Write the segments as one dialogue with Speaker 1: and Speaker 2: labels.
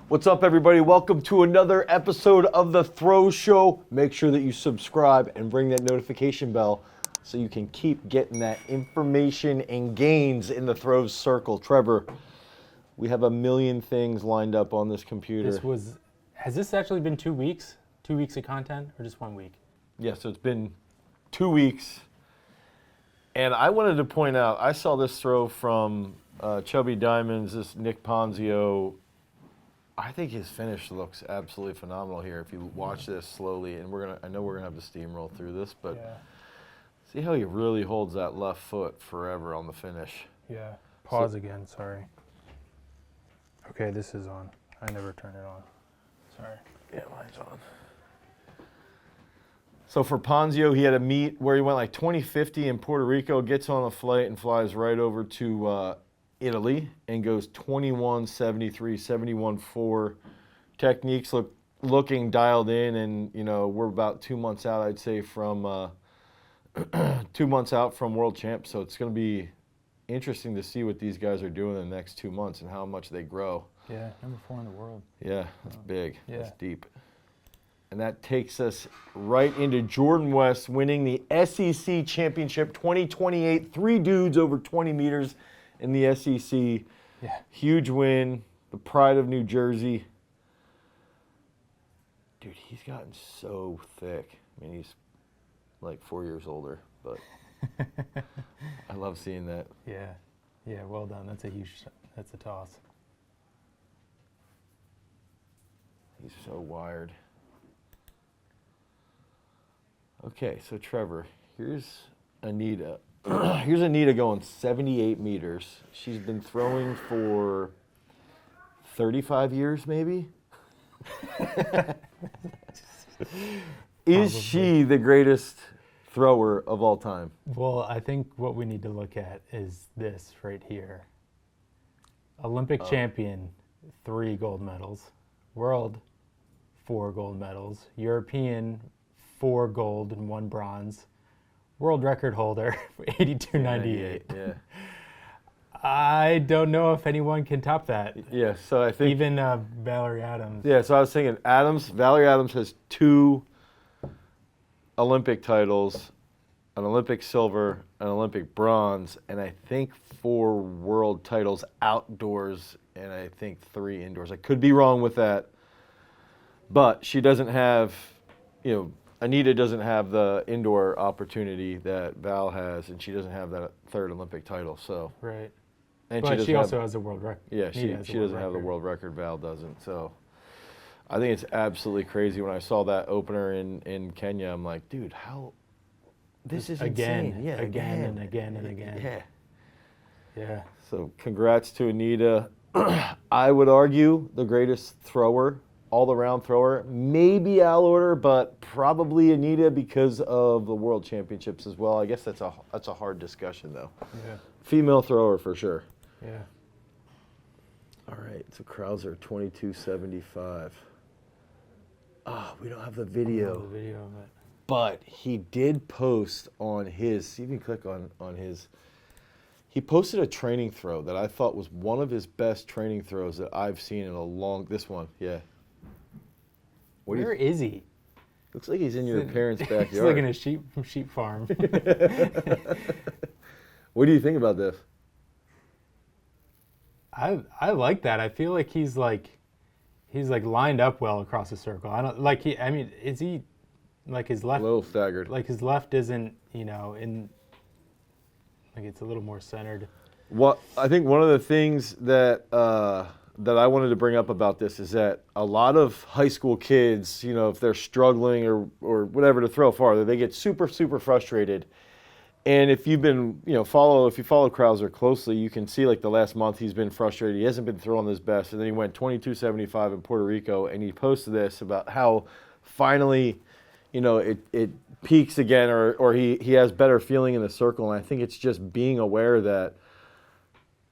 Speaker 1: What's up, everybody? Welcome to another episode of The Throw Show. Make sure that you subscribe and ring that notification bell so you can keep getting that information and gains in the throws circle. Trevor, we have a million things lined up on this computer.
Speaker 2: Has this actually been 2 weeks? 2 weeks of content or just 1 week?
Speaker 1: Yeah, so it's been 2 weeks. And I wanted to point out, I saw this throw from Chubby Diamonds, this Nick Ponzio. I think his finish looks absolutely phenomenal here if you watch this slowly. And I know we're gonna have to steamroll through this, but see how he really holds that left foot forever on the finish.
Speaker 2: Yeah. Pause again, sorry. Okay, this is on. I never turn it on. Sorry.
Speaker 1: Yeah, mine's on. So for Ponzio, he had a meet where he went like 20-50 in Puerto Rico, gets on a flight and flies right over to Italy and goes 21-73, 71-4. Techniques looking dialed in, and we're about 2 months out, I'd say, from 2 months out from world champs. So it's going to be interesting to see what these guys are doing in the next 2 months and how much they grow.
Speaker 2: Yeah, number 4 in the world.
Speaker 1: Yeah, that's big.
Speaker 2: Yeah.
Speaker 1: That's deep. And that takes us right into Jordan West winning the SEC Championship 2028. 3 dudes over 20 meters in the SEC.
Speaker 2: Yeah.
Speaker 1: Huge win. The pride of New Jersey. Dude, he's gotten so thick. I mean, he's like 4 years older, but I love seeing that.
Speaker 2: Yeah. Yeah, well done. That's a toss.
Speaker 1: He's so wired. Okay, so Trevor, here's Anita. Here's Anita going 78 meters. She's been throwing for 35 years, maybe? Is she the greatest thrower of all time?
Speaker 2: Well, I think what we need to look at is this right here. Olympic champion, 3 gold medals. World, 4 gold medals. European, 4 gold and 1 bronze. World record holder, 82.98.
Speaker 1: Yeah.
Speaker 2: I don't know if anyone can top that.
Speaker 1: Yeah, so I think...
Speaker 2: Even Valerie Adams.
Speaker 1: Yeah, so I was thinking Valerie Adams has 2 Olympic titles, an Olympic silver, an Olympic bronze, and I think 4 world titles outdoors, and I think 3 indoors. I could be wrong with that, but she doesn't have, Anita doesn't have the indoor opportunity that Val has, and she doesn't have that 3rd Olympic title. So
Speaker 2: right,
Speaker 1: and
Speaker 2: but she also has a world record.
Speaker 1: Yeah, she doesn't have the world record. Val doesn't. So I think it's absolutely crazy. When I saw that opener in Kenya, I'm like, dude, how? This is insane. Yeah,
Speaker 2: again and again and again.
Speaker 1: Yeah.
Speaker 2: Yeah.
Speaker 1: So congrats to Anita. I would argue the greatest thrower, all-around thrower, maybe Al Order, but probably Anita because of the World Championships as well. I guess that's a hard discussion though.
Speaker 2: Yeah.
Speaker 1: Female thrower for sure.
Speaker 2: Yeah.
Speaker 1: All right, so Krauser 22.75. Oh, we don't have the video.
Speaker 2: I don't know the video of it.
Speaker 1: But he did post on his, you can click on his, he posted a training throw that I thought was one of his best training throws that I've seen in this one, yeah.
Speaker 2: Where is he?
Speaker 1: Looks like he's in your parents' backyard.
Speaker 2: He's like in a sheep farm.
Speaker 1: What do you think about this?
Speaker 2: I like that. I feel like he's lined up well across the circle. Is he like his left?
Speaker 1: A little staggered.
Speaker 2: Like his left isn't, it's a little more centered.
Speaker 1: What I think one of the things that I wanted to bring up about this is that a lot of high school kids, if they're struggling or whatever to throw farther, they get super, super frustrated. And if you've been, if you follow Krauser closely, you can see like the last month he's been frustrated. He hasn't been throwing his best. And then he went 22.75 in Puerto Rico, and he posted this about how finally, it peaks again, or he has better feeling in the circle. And I think it's just being aware that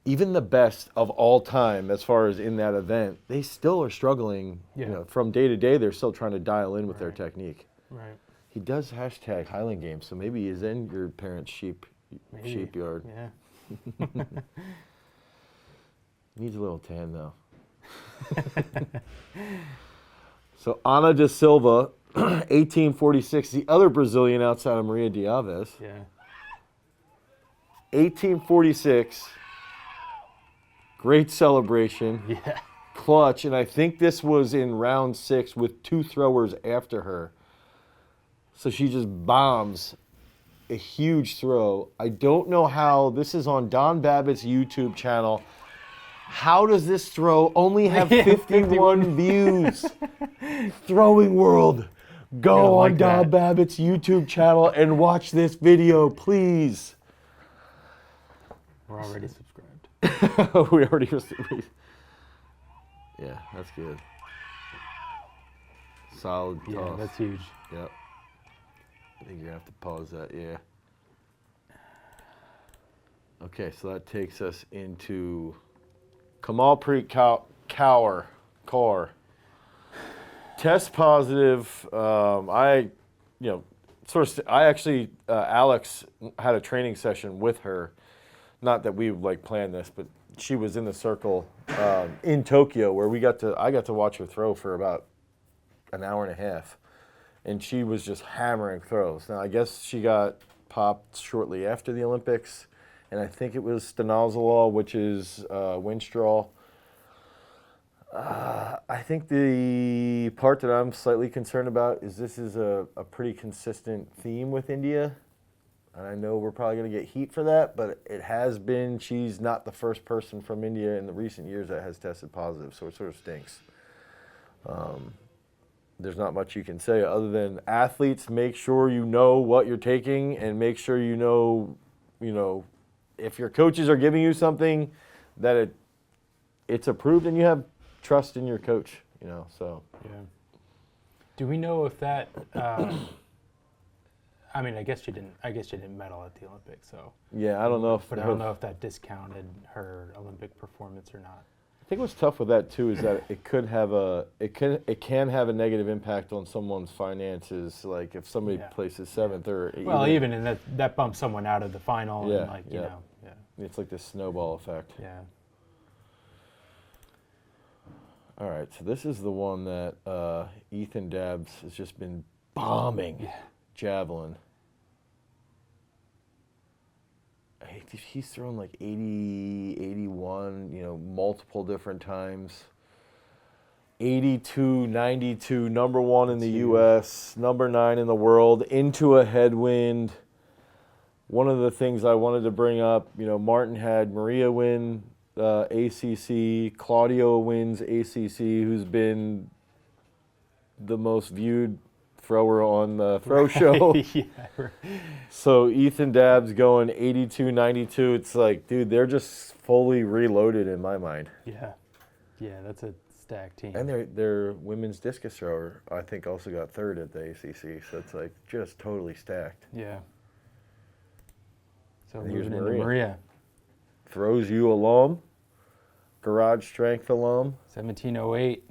Speaker 1: even the best of all time, as far as in that event, they still are struggling.
Speaker 2: Yeah.
Speaker 1: From day to day, they're still trying to dial in with their technique.
Speaker 2: Right.
Speaker 1: He does hashtag Highland Games, so maybe he's in your parents' sheep yard.
Speaker 2: Yeah.
Speaker 1: Needs a little tan though. So Ana da Silva, 1846, the other Brazilian outside of Maria Diaves.
Speaker 2: Yeah.
Speaker 1: 1846, great celebration,
Speaker 2: Yeah.
Speaker 1: clutch, and I think this was in round 6 with 2 throwers after her. So she just bombs a huge throw. I don't know how, this is on Don Babbitt's YouTube channel. How does this throw only have 51 views? Throwing World, go on Don Babbitt's YouTube channel and watch this video, please.
Speaker 2: We're already subscribed.
Speaker 1: We already received. Yeah, that's good. Solid toss.
Speaker 2: Yeah, that's huge.
Speaker 1: Yep. I think you're going to have to pause that, yeah. Okay, so that takes us into Kamalpreet Kaur. Test positive. I actually, Alex had a training session with her. Not that we like planned this, but she was in the circle in Tokyo where I got to watch her throw for about an hour and a half, and she was just hammering throws. Now I guess she got popped shortly after the Olympics, and I think it was stanozolol, which is Winstrol. I think the part that I'm slightly concerned about is this is a pretty consistent theme with India. And I know we're probably going to get heat for that, but it has been, she's not the first person from India in the recent years that has tested positive, so it sort of stinks. There's not much you can say other than athletes, make sure you know what you're taking and make sure you know, if your coaches are giving you something that it's approved and you have trust in your coach, so.
Speaker 2: Yeah. Do we know if that, I guess she didn't medal at the Olympics, so.
Speaker 1: Yeah, I don't know
Speaker 2: But I don't know if that discounted her Olympic performance or not.
Speaker 1: I think what's tough with that too is that it can have a negative impact on someone's finances. Like if somebody places 7th or
Speaker 2: even and that bumps someone out of the final and
Speaker 1: it's like this snowball effect.
Speaker 2: Yeah.
Speaker 1: All right, so this is the one that Ethan Dabbs has just been bombing.
Speaker 2: Yeah.
Speaker 1: Javelin. He's thrown like 80, 81, multiple different times. 82, 92, number 1 in the U.S., number 9 in the world, into a headwind. One of the things I wanted to bring up, Martin had Maria win ACC, Claudio wins ACC, who's been the most viewed thrower on the throw show.
Speaker 2: Yeah, right.
Speaker 1: So Ethan Dabbs going 82, 92. It's like, dude, they're just fully reloaded in my mind.
Speaker 2: Yeah. Yeah, that's a stacked team.
Speaker 1: And their women's discus thrower, I think, also got 3rd at the ACC. So it's like just totally stacked.
Speaker 2: Yeah. So
Speaker 1: here's
Speaker 2: moving into Maria.
Speaker 1: Throws you alum, garage strength alum.
Speaker 2: 1708.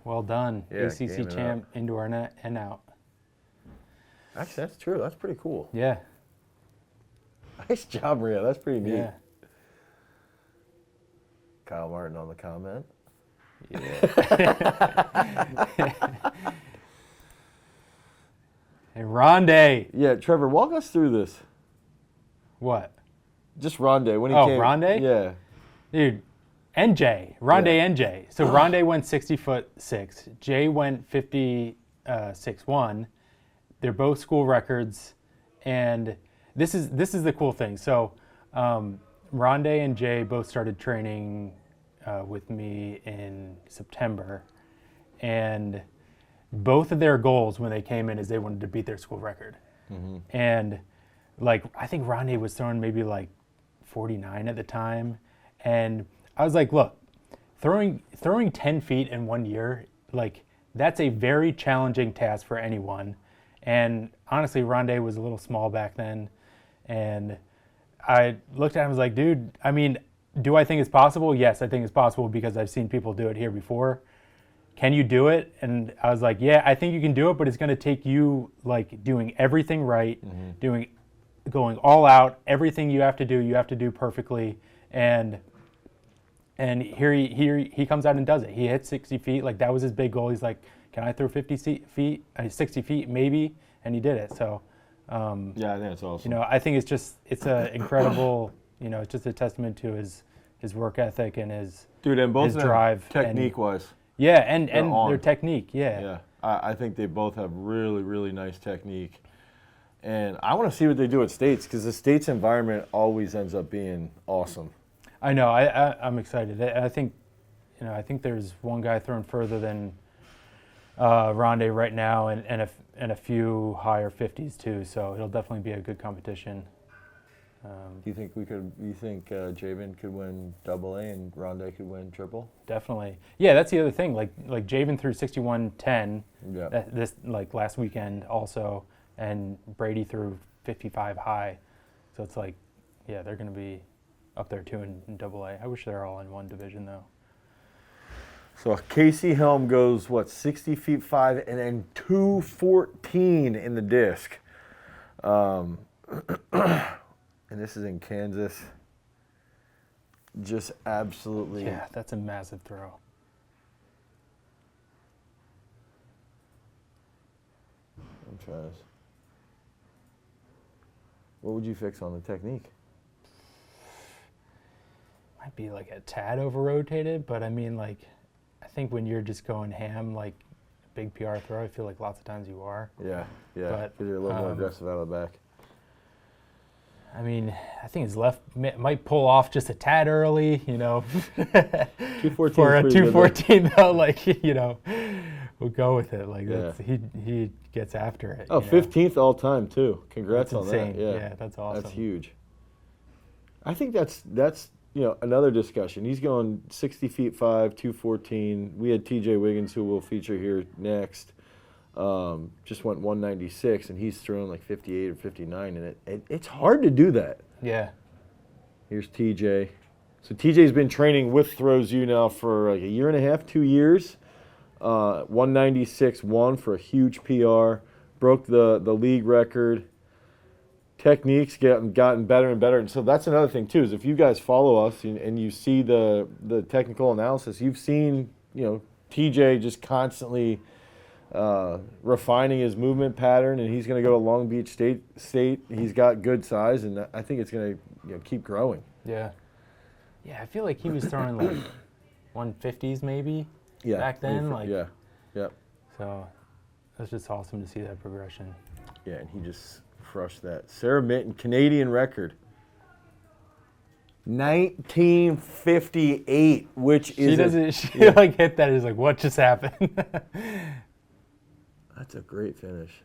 Speaker 2: Well done.
Speaker 1: Yeah,
Speaker 2: ACC champ, indoor and out.
Speaker 1: Actually, that's true. That's pretty cool.
Speaker 2: Yeah.
Speaker 1: Nice job, Maria. That's pretty neat.
Speaker 2: Yeah.
Speaker 1: Kyle Martin on the comment.
Speaker 2: Yeah. And Rondé.
Speaker 1: Yeah, Trevor, walk us through this.
Speaker 2: What?
Speaker 1: Just Rondé. When he came.
Speaker 2: Rondé?
Speaker 1: Yeah.
Speaker 2: Dude, NJ. Rondé NJ. So Rondé went 60'6". Jay went 56'1". They're both school records. And this is the cool thing. So Rondé and Jay both started training with me in September. And both of their goals when they came in is they wanted to beat their school record. Mm-hmm. And I think Rondé was throwing maybe 49 at the time. And I was like, look, throwing 10 feet in 1 year, that's a very challenging task for anyone. And honestly, Rondé was a little small back then. And I looked at him and was like, dude, do I think it's possible? Yes, I think it's possible because I've seen people do it here before. Can you do it? And I was like, yeah, I think you can do it, but it's going to take you doing everything right, going all out, everything you have to do perfectly. And And here he comes out and does it. He hits 60 feet. Like, that was his big goal. He's like, can I throw 50 feet? 60 feet maybe, and he did it. So,
Speaker 1: Yeah, I think that's awesome.
Speaker 2: I think it's a incredible. It's just a testament to his work ethic and his
Speaker 1: and both
Speaker 2: his
Speaker 1: of them,
Speaker 2: drive,
Speaker 1: technique-wise.
Speaker 2: Yeah, and
Speaker 1: on.
Speaker 2: their technique. Yeah.
Speaker 1: Yeah, I think they both have really, really nice technique. And I want to see what they do at States, because the States environment always ends up being awesome.
Speaker 2: I know. I'm excited. I think, I think there's one guy throwing further than Rondé right now, and a few higher 50s too. So it'll definitely be a good competition.
Speaker 1: Do you think Javelin could win AA and Rondé could win triple?
Speaker 2: Definitely. Yeah, that's the other thing. Like Javelin threw 61.10
Speaker 1: Yeah.
Speaker 2: this last weekend also, and Brady threw 55 high. So it's like, yeah, they're going to be up there too in AA. I wish they're all in one division though.
Speaker 1: So Casey Helm goes, 60 feet 5 and then 214 in the disc. And this is in Kansas. Just absolutely.
Speaker 2: Yeah, that's a massive throw.
Speaker 1: I'm trying to. What would you fix on the technique?
Speaker 2: Might be like a tad over-rotated, but I mean, like, I think when you're just going ham, like a big PR throw, I feel like lots of times you are.
Speaker 1: Yeah, because
Speaker 2: But,
Speaker 1: you're a little more aggressive out of the back.
Speaker 2: I mean, I think his left might pull off just a tad early,
Speaker 1: 214
Speaker 2: For a
Speaker 1: is pretty good,
Speaker 2: 214 though, like, we'll go with it. Like,
Speaker 1: Yeah.
Speaker 2: that's, he gets after it.
Speaker 1: Oh, 15th all time too. Congrats
Speaker 2: That's
Speaker 1: on
Speaker 2: insane.
Speaker 1: that.
Speaker 2: Yeah, that's awesome.
Speaker 1: That's huge. I think that's another discussion. He's going 60 feet 5, 214. We had TJ Wiggins, who we'll feature here next. Just went 196, and he's throwing like 58 or 59 in it. It's hard to do that.
Speaker 2: Yeah.
Speaker 1: Here's TJ. So TJ's been training with Throws You now for like a year and a half, 2 years. 196.1 for a huge PR. Broke the league record. Techniques gotten better and better. And so that's another thing too, is if you guys follow us and you see the technical analysis, you've seen, TJ just constantly refining his movement pattern, and he's going to go to Long Beach State. He's got good size, and I think it's going to keep growing.
Speaker 2: Yeah. Yeah, I feel like he was throwing like 150s maybe back then. Like,
Speaker 1: yeah. Yep.
Speaker 2: So that's just awesome to see that progression.
Speaker 1: Yeah, and he just crushed that. Sarah Mitton, Canadian record. 1958, which is
Speaker 2: She like hit that. Is like, what just happened?
Speaker 1: That's a great finish.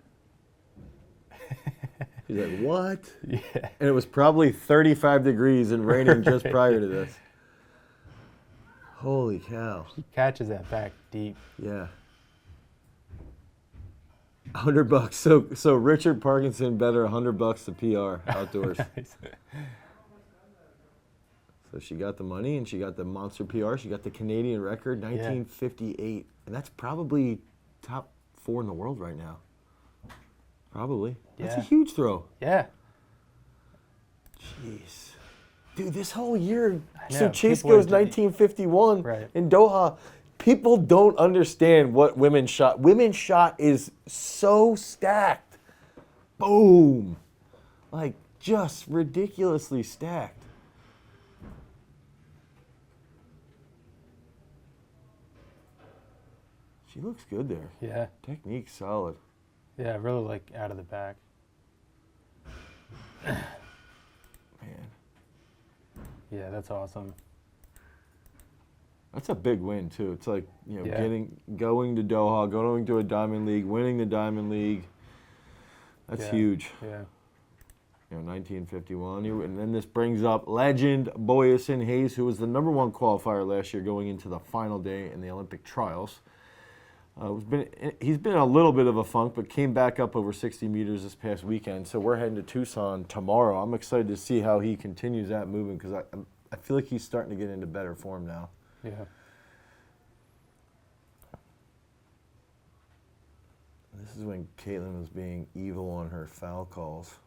Speaker 1: He's like, what?
Speaker 2: Yeah.
Speaker 1: And it was probably 35 degrees and raining just prior to this. Holy cow.
Speaker 2: She catches that back deep.
Speaker 1: Yeah. $100. So Richard Parkinson bet her $100 to PR outdoors.
Speaker 2: Nice.
Speaker 1: So she got the money and she got the monster PR. She got the Canadian record, 1958. And that's probably top 4 in the world right now. Probably. That's a huge throw.
Speaker 2: Yeah.
Speaker 1: Jeez. Dude, this whole year,
Speaker 2: know,
Speaker 1: so Chase
Speaker 2: people are
Speaker 1: goes
Speaker 2: just-
Speaker 1: 1951
Speaker 2: Right.
Speaker 1: in Doha. People don't understand what women's shot. Women's shot is so stacked. Boom. Like, just ridiculously stacked. She looks good there.
Speaker 2: Yeah.
Speaker 1: Technique solid.
Speaker 2: Yeah, I really like out of the back.
Speaker 1: Man.
Speaker 2: Yeah, that's awesome.
Speaker 1: That's a big win too. It's like,
Speaker 2: Yeah.
Speaker 1: going to Doha, going to a Diamond League, winning the Diamond League. That's huge.
Speaker 2: Yeah.
Speaker 1: 1951. And then this brings up legend Boyesen Hayes, who was the #1 qualifier last year going into the final day in the Olympic trials. He's been in a little bit of a funk, but came back up over 60 meters this past weekend. So we're heading to Tucson tomorrow. I'm excited to see how he continues that movement, because I feel like he's starting to get into better form now.
Speaker 2: Yeah.
Speaker 1: This is when Caitlin was being evil on her foul calls.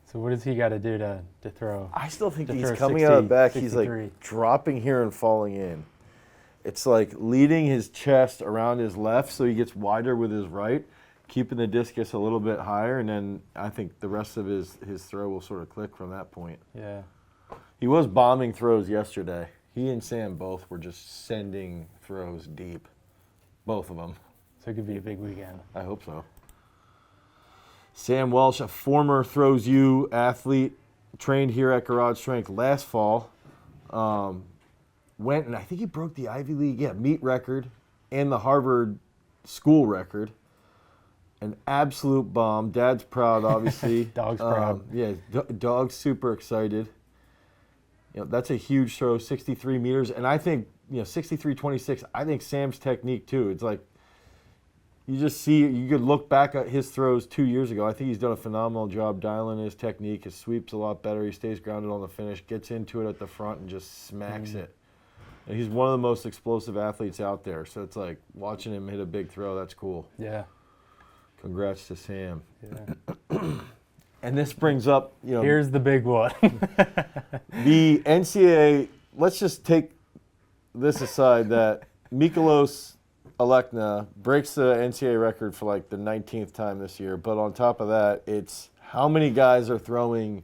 Speaker 2: So So what does he got to do to throw?
Speaker 1: I still think
Speaker 2: to
Speaker 1: he's
Speaker 2: throw
Speaker 1: coming
Speaker 2: 60,
Speaker 1: out of the back.
Speaker 2: 63.
Speaker 1: He's like dropping here and falling in. It's like leading his chest around his left so he gets wider with his right, keeping the discus a little bit higher, and then I think the rest of his throw will sort of click from that point.
Speaker 2: Yeah.
Speaker 1: He was bombing throws yesterday. He and Sam both were just sending throws deep. Both of them.
Speaker 2: So it could be a big weekend.
Speaker 1: I hope so. Sam Welsh, a former Throws U athlete, trained here at Garage Strength last fall. Went and I think he broke the Ivy League meet record and the Harvard school record. An absolute bomb. Dad's proud, obviously.
Speaker 2: Dog's proud.
Speaker 1: Dog's super excited. That's a huge throw, 63 meters. And I think, 63.26, I think Sam's technique too. It's like, you just see, you could look back at his throws 2 years ago. I think he's done a phenomenal job dialing his technique. His sweep's a lot better. He stays grounded on the finish, gets into it at the front, and just smacks it. And he's one of the most explosive athletes out there. So it's like watching him hit a big throw, that's cool.
Speaker 2: Yeah.
Speaker 1: Congrats to Sam.
Speaker 2: Yeah.
Speaker 1: And this brings up,
Speaker 2: Here's the big one.
Speaker 1: the NCAA, let's just take this aside that Mykolas Alekna breaks the NCAA record for like the 19th time this year. But on top of that, it's how many guys are throwing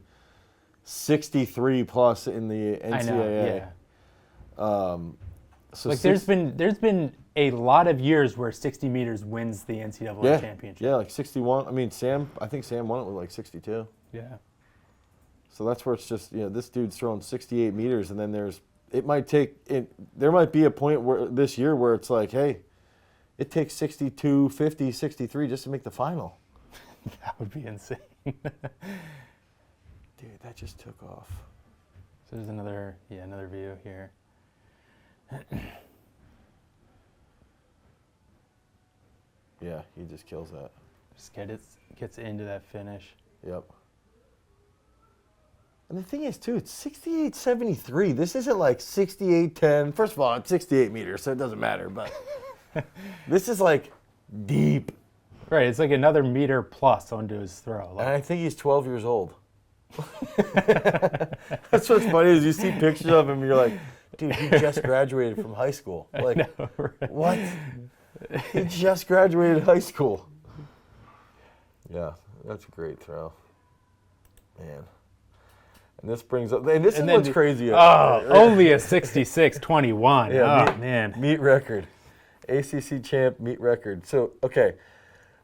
Speaker 1: 63 plus in the NCAA.
Speaker 2: I know, yeah.
Speaker 1: So
Speaker 2: like there's been a lot of years where 60 meters wins the NCAA championship.
Speaker 1: Yeah, like 61. I mean, I think Sam won it with like 62.
Speaker 2: Yeah.
Speaker 1: So that's where it's just, this dude's throwing 68 meters, and then there might be a point where this year where it's like, hey, it takes 62, 50, 63 just to make the final.
Speaker 2: That would be insane.
Speaker 1: Dude, that just took off.
Speaker 2: So there's another view here.
Speaker 1: Yeah, he just kills that.
Speaker 2: Just gets into that finish.
Speaker 1: Yep. And the thing is, too, it's 68.73. This isn't like 68.10. First of all, it's 68 meters, so it doesn't matter. But this is like deep.
Speaker 2: Right, it's like another meter plus onto his throw.
Speaker 1: And I think he's 12 years old. That's what's funny is you see pictures of him and you're like, dude, he just graduated from high school. Like,
Speaker 2: I know, right?
Speaker 1: What? He just graduated high school. Yeah, that's a great throw. Man. And this brings up, and this is what's crazy.
Speaker 2: Only a 66.21.
Speaker 1: Yeah,
Speaker 2: man.
Speaker 1: Meet record. ACC champ meet record. So, okay.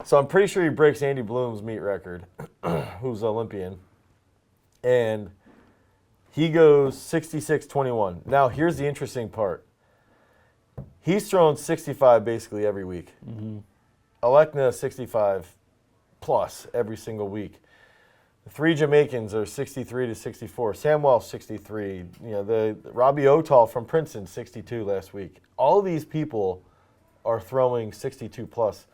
Speaker 1: So I'm pretty sure he breaks Andy Bloom's meet record, who's Olympian. And he goes 66.21. Now, here's the interesting part. He's thrown 65 basically every week. Mm-hmm. Alekna 65 plus every single week. The three Jamaicans are 63 to 64. Sam Welsh 63. The Robbie Otall from Princeton 62 last week. All of these people are throwing 62 plus.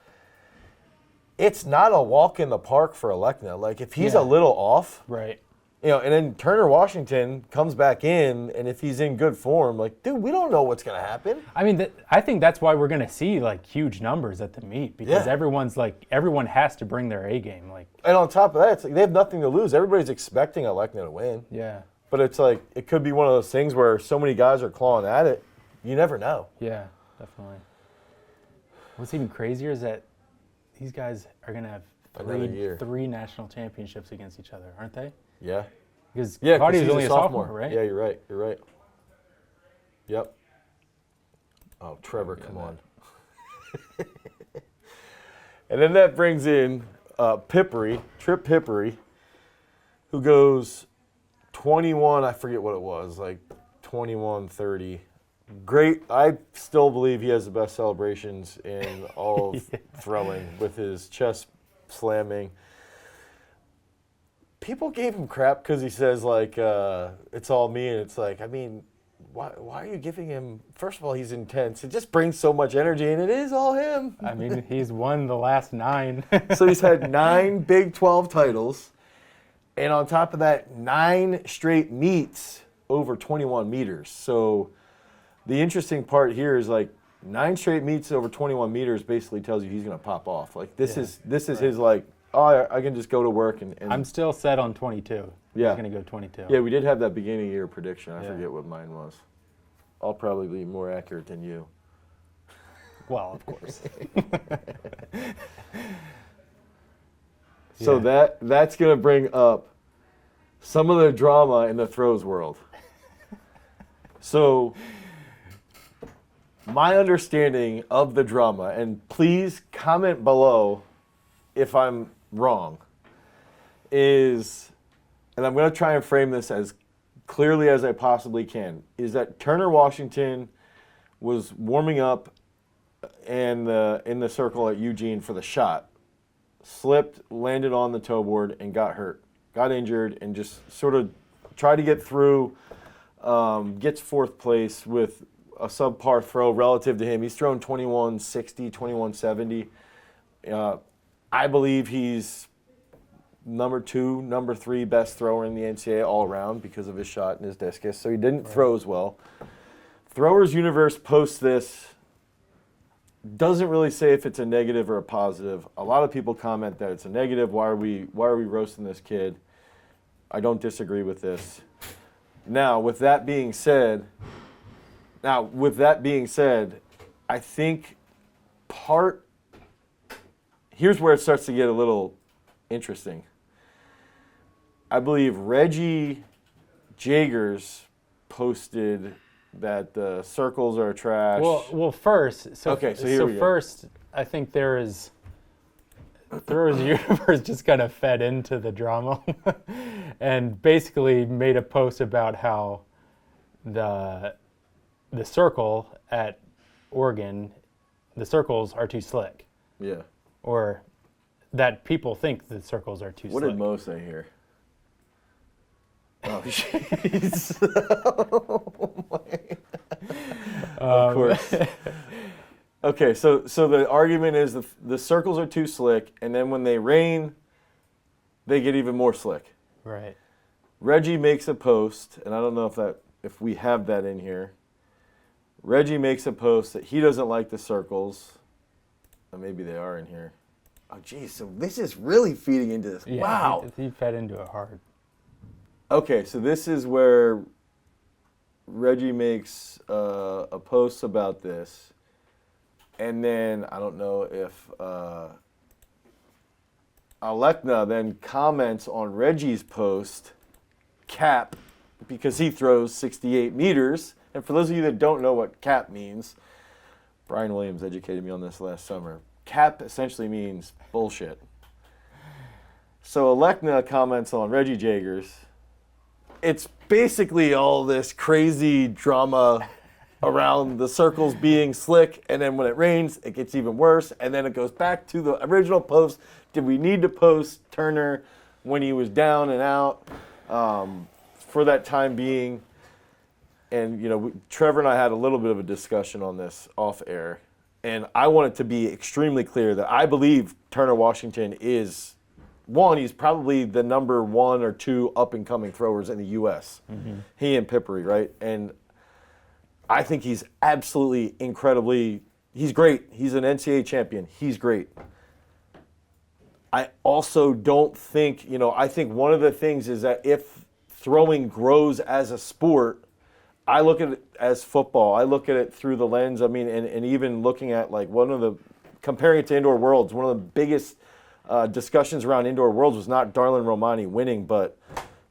Speaker 1: It's not a walk in the park for Alekna. Like if he's a little off,
Speaker 2: right?
Speaker 1: And then Turner Washington comes back in, and if he's in good form, like, dude, we don't know what's going to happen.
Speaker 2: I mean, I think that's why we're going to see, like, huge numbers at the meet, because everyone has to bring their A game. Like,
Speaker 1: and on top of that, it's like they have nothing to lose. Everybody's expecting Alekna to win.
Speaker 2: Yeah.
Speaker 1: But it's like, it could be one of those things where so many guys are clawing at it, you never know.
Speaker 2: Yeah, definitely. What's even crazier is that these guys are going to have three national championships against each other, aren't they?
Speaker 1: Yeah.
Speaker 2: Because Claudio's only a sophomore, right?
Speaker 1: Yeah, you're right. Yep. Oh, Trevor, come on. And then that brings in Trip Pippery, who goes 21, I forget what it was, like 21-30. Great. I still believe he has the best celebrations in all of throwing with his chest slamming. People gave him crap because he says, like, it's all me. And it's like, I mean, why are you giving him? First of all, he's intense. It just brings so much energy, and it is all him.
Speaker 2: I mean, he's won the last 9.
Speaker 1: So he's had 9 Big 12 titles. And on top of that, 9 straight meets over 21 meters. So the interesting part here is, like, 9 straight meets over 21 meters basically tells you he's going to pop off. Like, this is his, like, oh, I can just go to work and
Speaker 2: I'm still set on 22.
Speaker 1: Yeah.
Speaker 2: I'm going to go 22.
Speaker 1: Yeah, we did have that beginning of year prediction. I
Speaker 2: Yeah.
Speaker 1: forget what mine was. I'll probably be more accurate than you.
Speaker 2: Well, of course.
Speaker 1: So that's going to bring up some of the drama in the throws world. So my understanding of the drama, and please comment below if I'm wrong, is, and I'm going to try and frame this as clearly as I possibly can, is that Turner Washington was warming up in the circle at Eugene for the shot, slipped, landed on the toe board, and got hurt, got injured, and just sort of tried to get through, gets fourth place with a subpar throw relative to him. He's thrown 2160, 2170. I believe he's number 2, number 3 best thrower in the NCAA all around because of his shot and his discus. So he didn't throw as well. Throwers Universe posts this. Doesn't really say if it's a negative or a positive. A lot of people comment that it's a negative. Why are we roasting this kid? I don't disagree with this. Now, with that being said, I think here's where it starts to get a little interesting. I believe Reggie Jagers posted that the circles are trash.
Speaker 2: Well, first,
Speaker 1: here we go.
Speaker 2: First, I think there is Throwers Universe just kind of fed into the drama and basically made a post about how the circle at Oregon, the circles are too slick.
Speaker 1: Yeah.
Speaker 2: Or that people think the circles are too
Speaker 1: What
Speaker 2: slick.
Speaker 1: did Mo say here? Oh, jeez. Of course. Okay, so the argument is the circles are too slick, and then when they rain, they get even more slick.
Speaker 2: Right.
Speaker 1: Reggie makes a post, and I don't know if we have that in here. Reggie makes a post that he doesn't like the circles. Or maybe they are in here. Oh, geez, so this is really feeding into this.
Speaker 2: Yeah,
Speaker 1: Wow.
Speaker 2: He fed into it hard.
Speaker 1: Okay, so this is where Reggie makes a post about this. And then, I don't know if Alekna then comments on Reggie's post, cap, because he throws 68 meters. And for those of you that don't know what cap means, Brian Williams educated me on this last summer. Cap essentially means bullshit. So Alekna comments on Reggie Jagers. It's basically all this crazy drama around the circles being slick, and then when it rains, it gets even worse, and then it goes back to the original post. Did we need to post Turner when he was down and out for that time being? And, you know, Trevor and I had a little bit of a discussion on this off air, and I want it to be extremely clear that I believe Turner Washington is, one, he's probably the number 1 or 2 up-and-coming throwers in the U.S. Mm-hmm. He and Pippery, right? And I think he's absolutely he's great. He's an NCAA champion. He's great. I also don't think, I think one of the things is that if throwing grows as a sport, I look at it as football. I look at it through the lens, and even looking at comparing it to Indoor Worlds, one of the biggest discussions around Indoor Worlds was not Darlin Romani winning, but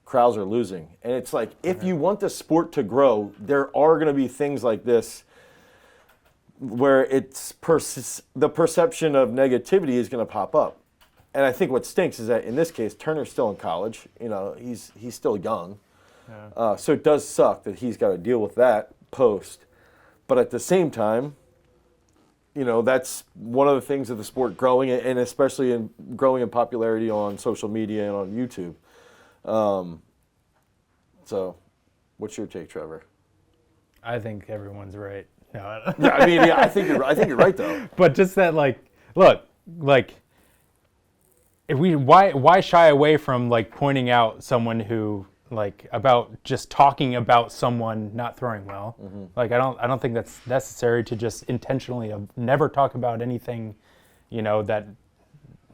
Speaker 1: Krauser losing. And it's like, if you want the sport to grow, there are going to be things like this where the perception of negativity is going to pop up. And I think what stinks is that in this case, Turner's still in college. He's still young. Yeah. So it does suck that he's got to deal with that post. But at the same time, that's one of the things of the sport growing, and especially growing in popularity on social media and on YouTube. So, what's your take, Trevor?
Speaker 2: I think everyone's right. No,
Speaker 1: I think you're right though.
Speaker 2: But just that, if why shy away from pointing out someone who about just talking about someone not throwing well? Mm-hmm. I don't think that's necessary to just intentionally never talk about anything, that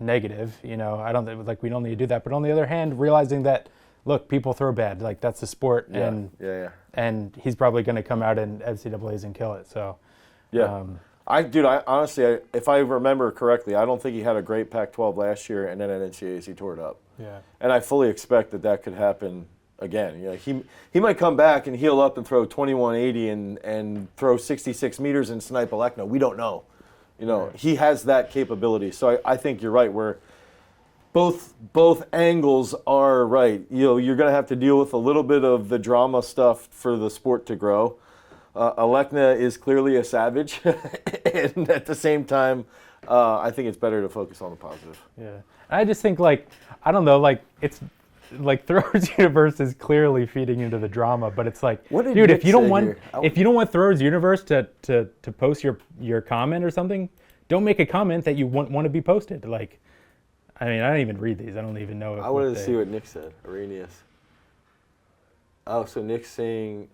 Speaker 2: negative. You know, I don't think like we don't need to do that. But on the other hand, realizing that, look, people throw bad. Like that's the sport, and he's probably going to come out in NCAA's and kill it. So,
Speaker 1: yeah. I honestly, if I remember correctly, I don't think he had a great Pac-12 last year, and then at NCAA's he tore it up.
Speaker 2: Yeah.
Speaker 1: And I fully expect that could happen again. You know, he might come back and heal up and throw 2180 and throw 66 meters and snipe Alekna. We don't know. You know, he has that capability. So I think you're right. Where both angles are right. You know, you're going to have to deal with a little bit of the drama stuff for the sport to grow. Alekna is clearly a savage, and at the same time, I think it's better to focus on the positive.
Speaker 2: Yeah, I just think I don't know, it's like Throwers Universe is clearly feeding into the drama, but it's like, dude,
Speaker 1: Nick
Speaker 2: if you don't want Throwers Universe to post your comment or something, don't make a comment that you want to be posted. Like, I mean, I don't even read these. I don't even know.
Speaker 1: I wanted to see what Nick said. Arrhenius. Oh, so Nick's saying.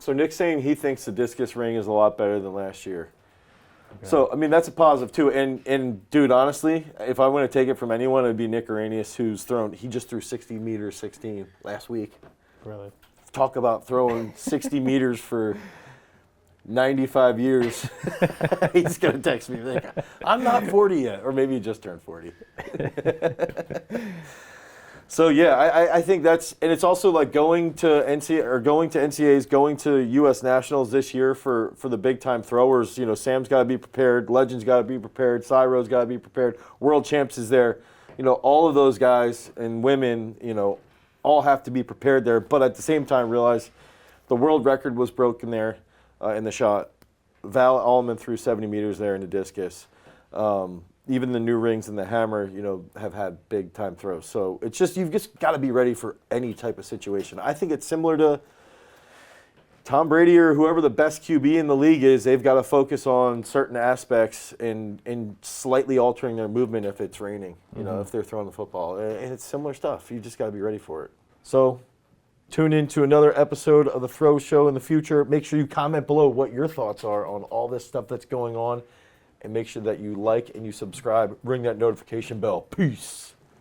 Speaker 1: So Nick's saying he thinks the discus ring is a lot better than last year. Okay. So, I mean, that's a positive, too. And dude, honestly, if I want to take it from anyone, it would be Nick Arrhenius, he just threw 60 meters 16 last week.
Speaker 2: Really?
Speaker 1: Talk about throwing 60 meters for 95 years. He's going to text me, like, I'm not 40 yet. Or maybe he just turned 40. So yeah, I think and it's also like going to NCAAs, going to U.S. Nationals this year for the big time throwers. You know, Sam's got to be prepared, Legend's got to be prepared, Cyro's got to be prepared, World Champs is there. You know, all of those guys and women, you know, all have to be prepared there. But at the same time, realize the world record was broken there in the shot. Val Allman threw 70 meters there in the discus. Even the new rings and the hammer, you know, have had big time throws. So it's just, you've just got to be ready for any type of situation. I think it's similar to Tom Brady or whoever the best QB in the league is. They've got to focus on certain aspects and slightly altering their movement if it's raining, you know, if they're throwing the football. And it's similar stuff. You just got to be ready for it. So tune in to another episode of the Throw Show in the future. Make sure you comment below what your thoughts are on all this stuff that's going on. And make sure that you like and you subscribe. Ring that notification bell. Peace.